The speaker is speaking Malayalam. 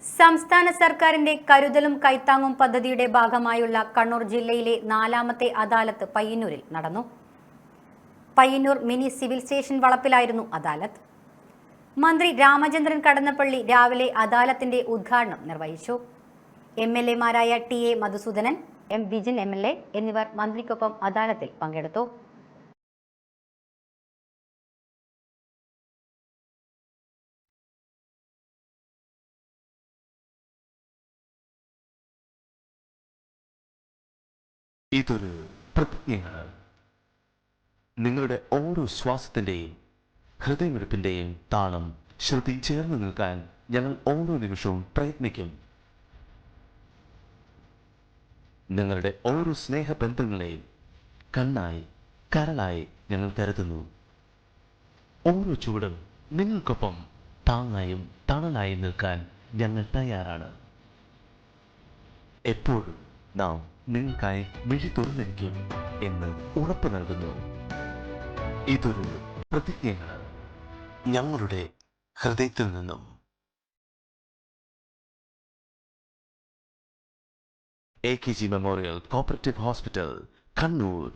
സംസ്ഥാന സർക്കാരിന്റെ കരുതലും കൈത്താങ്ങും പദ്ധതിയുടെ ഭാഗമായുള്ള കണ്ണൂർ ജില്ലയിലെ 4ാമത്തെ അദാലത്ത് പയ്യന്നൂരിൽ നടന്നു. പയ്യന്നൂർ മിനി സിവിൽ സ്റ്റേഷൻ വളപ്പിലായിരുന്നു അദാലത്ത്. മന്ത്രി രാമചന്ദ്രൻ കടന്നപ്പള്ളി രാവിലെ അദാലത്തിന്റെ ഉദ്ഘാടനം നിർവഹിച്ചു. എംഎൽഎമാരായ T A. Madhusoodanan, M. Vijin MLA എന്നിവർ മന്ത്രിക്കൊപ്പം അദാലത്തിൽ പങ്കെടുത്തു. ഇതൊരു പ്രതിജ്ഞയാണ്. നിങ്ങളുടെ ഓരോ ശ്വാസത്തിൻ്റെയും ഹൃദയമിടിപ്പിൻ്റെയും താളം ശ്രുതി ചേർന്ന് നിൽക്കാൻ ഞങ്ങൾ ഓരോ നിമിഷവും പ്രയത്നിക്കും. നിങ്ങളുടെ ഓരോ സ്നേഹബന്ധങ്ങളെയും കണ്ണായി കരളായി ഞങ്ങൾ കരുതുന്നു. ഓരോ ചൂടും നിങ്ങൾക്കൊപ്പം താങ്ങായും തണലായും നിൽക്കാൻ ഞങ്ങൾ തയ്യാറാണ്. എപ്പോഴും നാം നിങ്ങൾക്കായി മിഴി തുറന്നിരിക്കും എന്ന് ഉറപ്പ് നൽകുന്നു. ഇതൊരു പ്രതിജ്ഞയാണ്, ഞങ്ങളുടെ ഹൃദയത്തിൽ നിന്നും. AKG memorial cooperative hospital, Kannur.